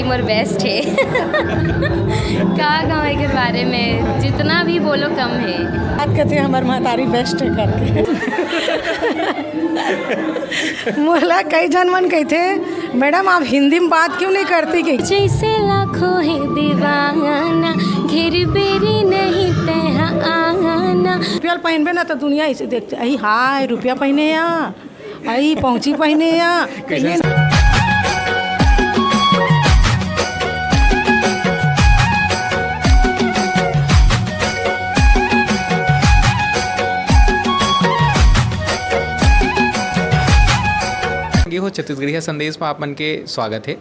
मोर best है। का गाँव के बारे में जितना भी बोलो कम है। बात कहते हैं हमारे महतारी बेस्ट है करके। मोला कई जन मन कहते मैडम आप हिंदी में बात क्यों नहीं करती कि जैसे लाखों है दीवाना घेर बेरी नहीं तह आना। रुपया पहनबे ना तो दुनिया ऐसे देखते अही हाय रुपया पहने या अही पहुँची पहने या हो छत्तीसगढ़िया संदेश में आप मन के स्वागत है।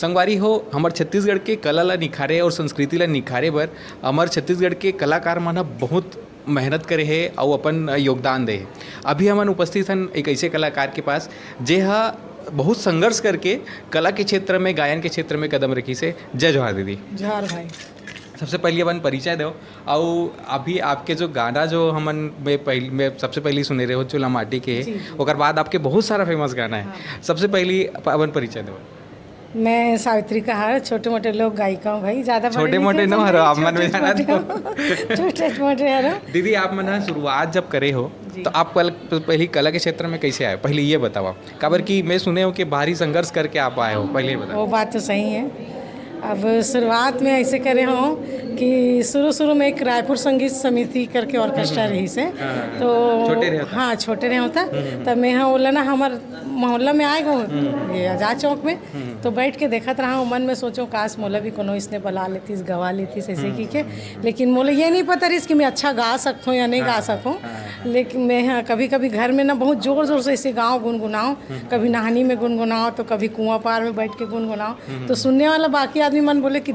संगवारी हो हमर छत्तीसगढ़ के कला ला निखारे और संस्कृति ला निखारे बर हमर छत्तीसगढ़ के कलाकार मन बहुत मेहनत करे है और अपन योगदान दे है। अभी हमन उपस्थित हन एक ऐसे कलाकार के पास जे हा बहुत संघर्ष करके कला के क्षेत्र में गायन के क्षेत्र में कदम रखी से। जय जोहार दीदी। जोहार भाई। सबसे पहले अपन परिचय दो और अभी आपके जो गाना जो हमन में सबसे पहले सुने रहे हो चूल्हा माटी के और बाद आपके बहुत सारा फेमस गाना है। हाँ। सबसे पहले अपन परिचय दो। मैं सावित्री कहार छोटे मोटे लोग गायिका हूँ भाई, ज़्यादा छोटे मोटे न हरो आप मन में जाना छोटे मोटे हरो। दीदी आप मन शुरुआत जब करे हो तो आप पहले कला के क्षेत्र में कैसे आए पहले ये बताओ आप। काबर कि मैं सुने हो कि भारी संघर्ष करके आप आए हो, पहले बताओ। वो बात तो सही है। अब शुरुआत में ऐसे करे हों कि शुरू में एक रायपुर संगीत समिति करके ऑर्केस्ट्रा रही से तो छोटे रहे होता। हाँ छोटे रहे होता तब मैं हाँ बोला ना हमार मोहल्ला में आए गो ये आज़ाद चौक में तो बैठ के देखत रहा हूँ। मन में सोचो काश मोला भी कोनो इसने बुला लेतीस गवा लेतीस ऐसे की के, लेकिन मोला ये नहीं पता रही कि मैं अच्छा गा सकता हूँ या नहीं गा सकूँ। लेकिन मैं हाँ कभी कभी घर में ना बहुत ज़ोर ज़ोर से ऐसे गाँव गुनगुनाऊँ, कभी नहानी में गुनगुनाऊँ तो कभी कुआं पार में बैठ के गुनगुनाऊँ। तो सुनने वाला बाकी आदमी मन बोले कि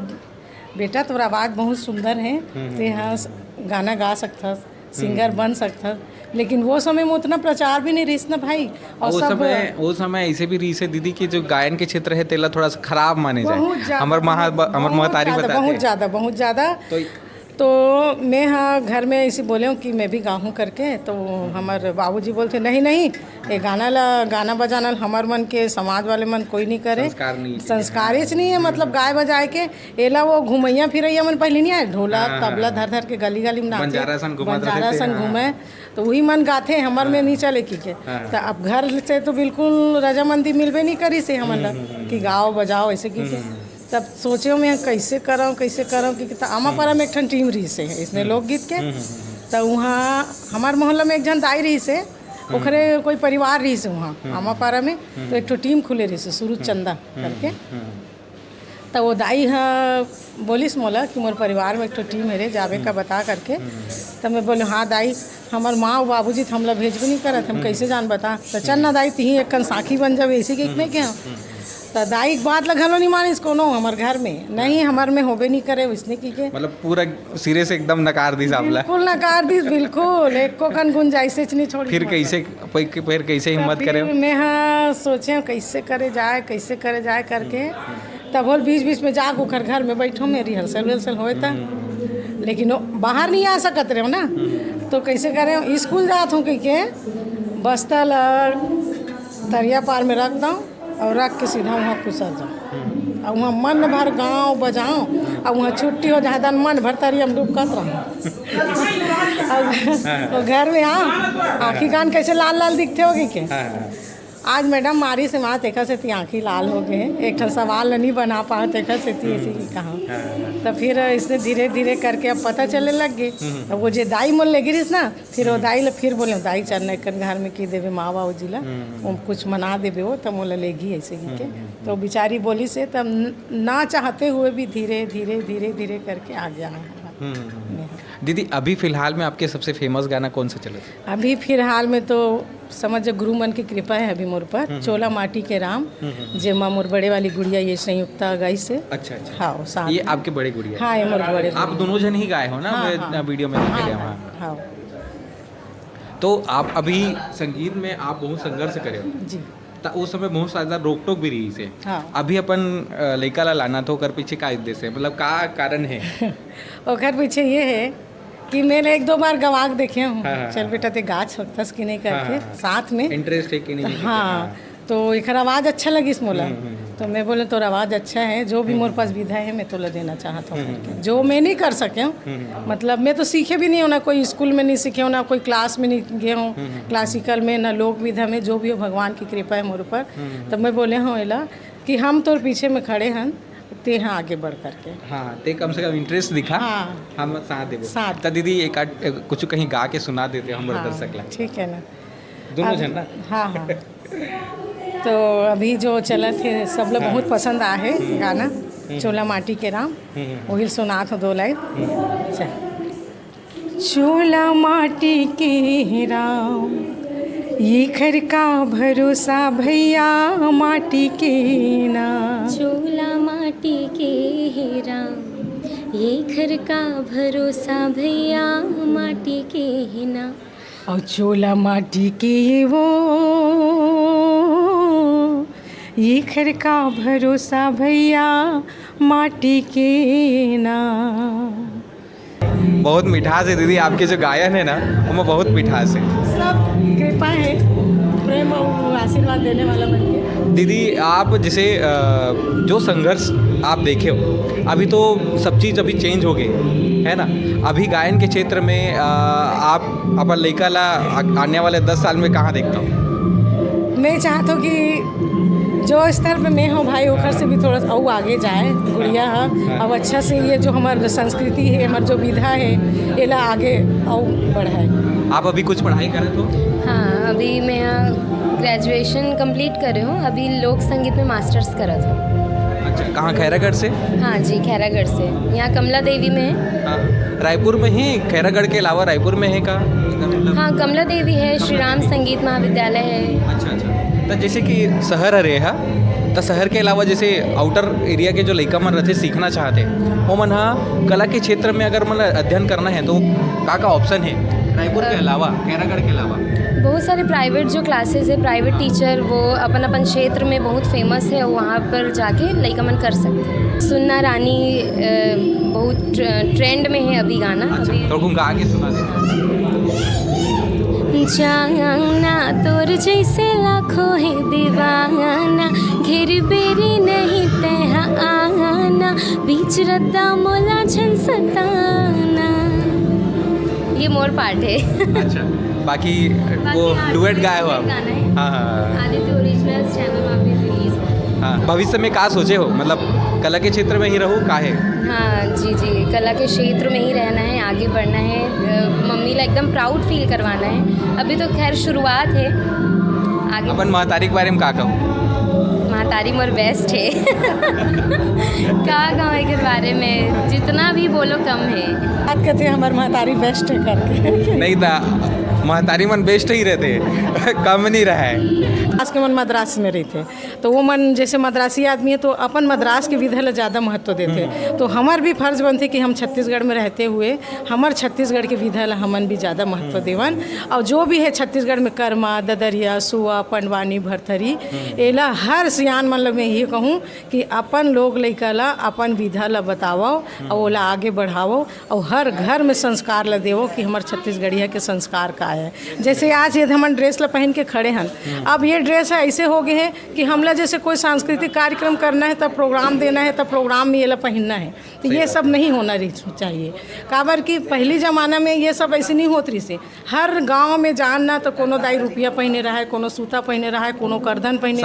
बेटा तुम्हारा आवाज़ बहुत सुंदर है तो यहाँ गाना गा सकता सिंगर बन सकता। लेकिन वो समय में उतना प्रचार भी नहीं रही ना भाई। और वो समय ऐसे भी रही से दीदी कि जो गायन के क्षेत्र है तेला थोड़ा सा खराब माने जाए। हमर महतारी बताते बहुत ज़्यादा तो मैं हाँ घर में ऐसे बोले हूँ कि मैं भी गाऊँ करके। तो हमारे बाबूजी बोलते नहीं ये गाना बजाना हमार मन के समाज वाले मन कोई नहीं करे, संस्कार ही नहीं है। मतलब गाय बजाए के एला वो घुमैया फिरैया मन पहले नहीं आए ढोलक तबला धर के गली गली में बंजारा सन घूमे तो वही मन गाते हमार में नहीं चले की के। तो अब घर से तो बिल्कुल रजामंदी मिलबे नहीं करी से हमन कि गाओ बजाओ ऐसे की के। तब सोचे मैं कैसे कराऊँ कि आमा पारा में एक ठन टीम रही से इसमें लोकगीत के। तो वहाँ हमार मोहल्ला में एक जन दाई रही से ओखरे कोई परिवार रही से वहाँ आमा पारा में तो एक ठो टीम खुले रही से सूरज चंदा करके। तो वो दाई हाँ बोलिस मोला कि मोर परिवार में एक ठो टीम है रे जावे का बता करके। तब मैं बोले हाँ दाई हमार माँ और बाबूजी तो हमला भेजबे नहीं करत हम कैसे जान बता। तो चल ना दाई तीही एक साखी बन जावे इसी के नहीं के। तो दाई बात लगलो नहीं मानिस कोनो हमार घर में नहीं हमार में होबे नहीं करे इसने की के। मतलब पूरा सिरे से एकदम नकार दी सामला। बिल्कुल नकार दी बिल्कुल एक को कन गुंजाइश नहीं छोड़ी। फिर कैसे हिम्मत करे। मैं हाँ सोचे कैसे करे जाए करके। तब बोल बीच में जाग उखर घर में बैठो मेरी रिहर्सल होए था। लेकिन बाहर नहीं आ सकत रहे हो ना तो कैसे करे स्कूल जात हूँ कह के बस्ता तरिया पार में रख दूँ और रख के सीधा वहाँ कुसर जाऊँ और वहाँ मन भर गाँव बजाऊँ और वहाँ छुट्टी हो जाए मन भर तरी हम डूबकत रहूँ। और घर में आँखी कान कैसे लाल दिखते होगी के। आज मैडम मारी से वहाँ देखा से थी आँखी लाल हो गए एक ठन सवाल नहीं बना पाए देखा से थी ऐसी की कहाँ। तो फिर इसने धीरे धीरे करके अब पता चलने लग गए। अब वो जे दाई मोल ले गिरीस ना फिर वो दाई फिर बोले दाई चलने कर घर में की देवे माँ बाबू जिला वो कुछ मना देवे वो तब मोला लेगी ऐसे ही के। तो बेचारी बोली से तब ना चाहते हुए भी धीरे धीरे करके आ गया है। दीदी अभी फिलहाल में आपके सबसे फेमस गाना कौन सा चला? अभी फिलहाल में तो समझ गुरु मन की कृपा है अभी मोर पर चोला माटी के राम जे माँ मोर बड़े वाली गुड़िया ये संयुक्ता गाई से। अच्छा हाँ साथ ये आपके बड़े गुड़िया? हाँ ये मोर बड़े। आप दोनों जन ही गाए हो ना? हाँ, वीडियो में देखे हाँ। तो आप अभी संगीत में आप बहुत संघर्ष करे हो जी। तो उस समय बहुत ज़्यादा रोक टोक भी रही से। हाँ। अभी अपन लड़का ला लाना तो कर पीछे का उद्देश्य है मतलब का कारण है? और पीछे ये है कि मैंने एक दो बार गवाक देखे हूँ। चल बेटा ते गा सकता कि नहीं करके साथ में इंटरेस्ट है कि नहीं? हाँ तो एक आवाज़ अच्छा लगी इस मोला तो मैं बोले तो आवाज़ अच्छा है, जो भी मेरे पास विधा है मैं तो ला देना चाहता हूँ, जो मैं नहीं कर सके हूँ। मतलब मैं तो सीखे भी नहीं हूँ, ना कोई स्कूल में नहीं सीखे हूँ, ना कोई क्लास में नहीं गए हूँ, क्लासिकल में ना लोक विधा में, जो भी हो भगवान की कृपा है मेरे ऊपर। तो मैं बोले हूँ एला कि हम तो पीछे में खड़े हैं, ते हैं आगे बढ़ करके। हाँ, ते कम से कम इंटरेस्ट दिखा। हाँ, हम साथ देबो। साथ। तो दीदी एक कुछ कहीं गा के सुना देते हम हाँ, दर्शक ला। ठीक है ना। दोनों जन ना। हाँ हाँ। तो अभी जो चला थे सब लोग बहुत पसंद आए गाना, चोला माटी के राम, वही सुना था 2 लाइन। चोला माटी के राम, ये घर का भरोसा भैया माटी के नाम। चोला माटी के ही राम, ये घर का भरोसा भैया माटी के ही नाम। और चोला माटी के वो, ये घर का भरोसा भैया माटी के नाम। बहुत मिठास है दीदी, आपके जो गायन है ना उनमें बहुत मिठास है। सब कृपा है, प्रेम और आशीर्वाद देने वाला बन के। दीदी आप जैसे जो संघर्ष आप देखे हो, अभी तो सब चीज़ अभी चेंज हो गई है ना। अभी गायन के क्षेत्र में आप अपन लड़का ला आने वाले 10 साल में कहाँ देखता हूँ? मैं चाहता हूँ कि जो स्तर पे मैं हूँ भाई ओखर से भी थोड़ा सा और आगे जाए गुड़िया है। अब अच्छा से ये जो हमारी संस्कृति है, हमारी जो विधा है, ये ला आगे और बढ़ाए। आप अभी कुछ पढ़ाई करत हो? हाँ, अभी मैं ग्रेजुएशन कंप्लीट कर रही हूँ, अभी लोक संगीत में मास्टर्स करत हूँ। अच्छा, कहाँ खैरागढ़ से? हाँ जी, खैरागढ़ से, यहाँ कमला देवी में है। हाँ, रायपुर में ही? खैरागढ़ के अलावा रायपुर में है का? हाँ, कमला देवी है, श्री राम संगीत महाविद्यालय है। अच्छा अच्छा। तो जैसे कि शहर है हा, तो शहर के अलावा जैसे आउटर एरिया के जो लड़का मन रहते सीखना चाहते वो मन हाँ कला के क्षेत्र में अगर मन अध्ययन करना है तो का ऑप्शन है रायपुर के अलावा, खैरागढ़ के अलावा? बहुत सारे प्राइवेट जो क्लासेस है, प्राइवेट टीचर वो अपन अपन क्षेत्र में बहुत फेमस है, वहाँ पर जाके लड़का मन कर सकते हैं। सुन्ना रानी बहुत ट्रेंड में है अभी गाना। अच्छा, अभी तो गा के सुना दे। जाना तोर जैसे लाखों है दीवाना, घेर बेरी नहीं तहा आना, बीच रद्दा मोला झन सताना। ये मोर पार्ट है। अच्छा, बाकी वो डुएट गाए हो आप? गाना है। हाँ हाँ आदित्य ओरिजिनल्स चैनल में अभी रिलीज है। हाँ, भविष्य में का सोचे हो, मतलब कला के क्षेत्र में ही रहूँ का है? हाँ जी जी, कला के क्षेत्र में ही रहना है, आगे बढ़ना है, मम्मी ला एकदम प्राउड फील करवाना है। अभी तो खैर शुरुआत है, आगे अपन महतारी के बारे में का कहूँ? महतारी मोर बेस्ट है। का गाँव के बारे में जितना भी बोलो कम है। बात कहते हैं हमारे महतारी बेस्ट है करके। नहीं था, महतारी मन बेस्ट ही रहते कम नहीं रहा है। आज के मन मद्रास में रहते तो वो मन जैसे मद्रासी आदमी है तो अपन मद्रास के विधा ला ज़्यादा महत्व देते। तो हमार भी फर्ज बनते कि हम छत्तीसगढ़ में रहते हुए हमार छत्तीसगढ़ के विधा ला हमन भी ज़्यादा महत्व देवन। और जो भी है छत्तीसगढ़ में कर्मा, ददरिया, सुआ, पंडवानी, भरथरी, एला हर सियान मन ला मैं ये कहूँ कि अपन लोग लइका ला अपन विधा ला बताओ और ओला आगे बढ़ाओ और हर घर में संस्कार ला देवो कि हमार छत्तीसगढ़िया के संस्कार का है। जैसे आज ये हम ड्रेस ला पहन के खड़े हैं, अब ये ड्रेस है ऐसे हो गए हैं कि हमला जैसे कोई सांस्कृतिक कार्यक्रम करना है तब प्रोग्राम देना है तब प्रोग्राम में ये ला पहनना है, तो ये सब नहीं होना चाहिए। काबर कि पहली ज़माना में ये सब ऐसे नहीं होत रही से। हर गांव में जानना तो कोनो दाई रुपया पहने रहा है, कोनो सूता पहने रहा है, कोनो करधन पहने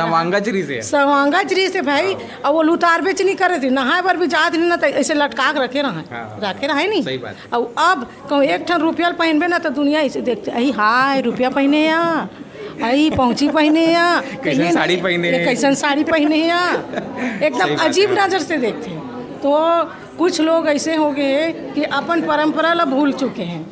सवांगाचरी से भाई। और वो लुतार बेच नहीं करे थे, नहाए पर भी जात नहीं ना तो ऐसे लटका के रखे रहे नहीं। और अब कहूँ एक ठन रुपया पहनबे ना तो दुनिया ऐसे देखते, अही हाय रुपया पहने या, आई पहुँची पहने या, कैसन साड़ी पहने, कैसन साड़ी पहने या, एकदम अजीब नज़र से देखते हैं। तो कुछ लोग ऐसे हो गए हैं कि अपन परंपरा ला भूल चुके हैं,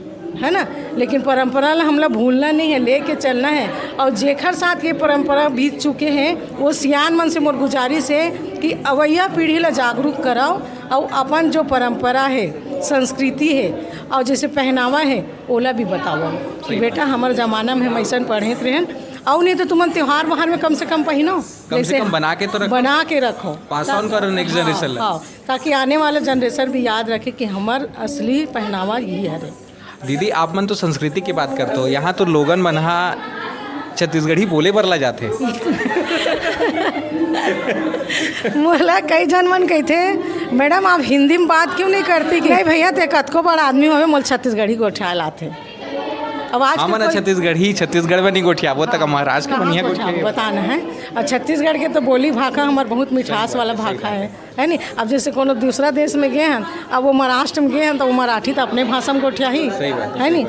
है ना। लेकिन परंपरा ला हमला भूलना नहीं है, लेके चलना है। और जेखर साथ ये परंपरा बीत चुके हैं वो सियान मन से मोर गुजारिश है कि अवैया पीढ़ी ला जागरूक कराओ और अपन जो परंपरा है, संस्कृति है और जैसे पहनावा है ओला भी बताओ कि बेटा हमारे ज़माना में हम ऐसा पढ़े रहन। और नहीं तो तुम त्योहार वहार में कम से कम पहनो, कम से कम बना के रखो, पास ऑन करो नेक्स्ट जनरेशन। हाँ, ताकि आने वाला जनरेशन भी याद रखे कि हमार असली पहनावा यही है। दीदी आप मन तो संस्कृति की बात करते हो, यहाँ तो लोगन मन छत्तीसगढ़ी बोले बर ला जाते मोला कई जन मन कहते मैडम आप हिंदी में बात क्यों नहीं करती कि नहीं भैया ते कतको बड़ा आदमी होवे मोल छत्तीसगढ़ी गोठिया लाते। अब आज हमन छत्तीसगढ़ में नहीं गोठिया वो तक महाराष्ट्र के बढ़िया गोठिया गोठिया बताना है। और छत्तीसगढ़ के तो बोली भाषा हमार बहुत मिठास वाला भाषा है नी। अब जैसे कोनो दूसरा देश में गए हैं, अब वो महाराष्ट्र में गए हैं तो वो मराठी तो अपने भाषा में गोठिया ही है नी।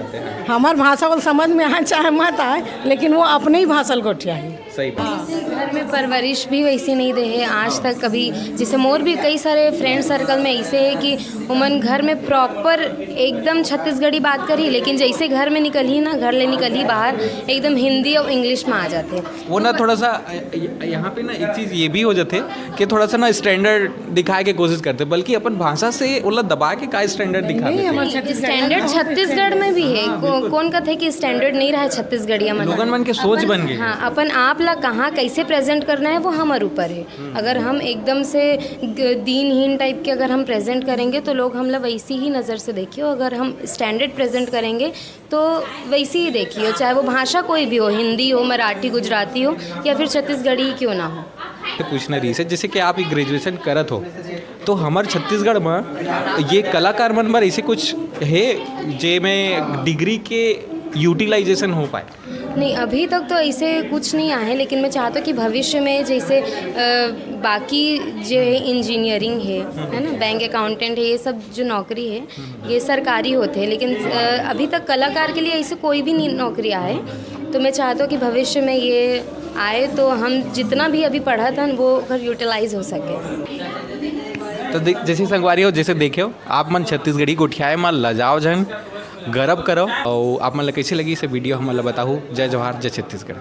हमार भाषा वाल समझ में आए चाहे मत आए, लेकिन वो अपने ही भाषा गोठिया ही। सही बात। घर में परवरिश भी वैसी नहीं दे है आज तक कभी। जैसे मोर भी कई सारे फ्रेंड सर्कल में ऐसे है कि उमन घर में प्रॉपर एकदम छत्तीसगढ़ी बात करी, लेकिन जैसे घर में निकली ना, घर ले निकली बाहर, एकदम हिंदी और इंग्लिश में आ जाते। वो ना थोड़ा सा यहाँ पे ना एक चीज़ ये भी हो जाते कि थोड़ा सा ना स्टैंडर्ड दिखाए के कोशिश करते, बल्कि अपन भाषा से उल्ला दबा के का स्टैंडर्ड दिखा देते। स्टैंडर्ड छत्तीसगढ़ में भी है। कौन का थे कि स्टैंडर्ड नहीं रहा है छत्तीसगढ़िया में। लोगन मन के सोच बन गई। हाँ, अपन आप ला कहाँ कैसे प्रेजेंट करना है वो हमारे ऊपर है। अगर हम एकदम से दीनहीन टाइप के अगर हम प्रेजेंट करेंगे तो लोग हमला वैसी ही नज़र से देखियो। अगर हम स्टैंडर्ड प्रेजेंट करेंगे तो वैसी ही देखियो, चाहे वो भाषा कोई भी हो, हिंदी हो, मराठी, गुजराती हो या फिर छत्तीसगढ़ी ही क्यों ना हो। तो पूछना रही है जैसे कि आप एक ग्रेजुएशन करत हो, तो हमारे छत्तीसगढ़ में ये कलाकार मन पर ऐसे कुछ है जे में डिग्री के यूटिलाइजेशन हो पाए? नहीं, अभी तक तो ऐसे कुछ नहीं आए, लेकिन मैं चाहता हूँ कि भविष्य में जैसे बाकी जो है इंजीनियरिंग है ना, बैंक अकाउंटेंट है, ये सब जो नौकरी है ये सरकारी होते हैं, लेकिन अभी तक कलाकार के लिए ऐसे कोई भी नहीं नौकरी आए। तो मैं चाहता हूँ कि भविष्य में ये आए तो हम जितना भी अभी पढ़ा था वो घर यूटिलाइज हो सके। तो जैसे संगवारी हो, जैसे देखे हो आप मन छत्तीसगढ़ी गोठियाए मन लजाओ जन गर्व करो, और आप मन कैसे लगी इसे वीडियो हम बताओ। जय जवाहर, जय छत्तीसगढ़।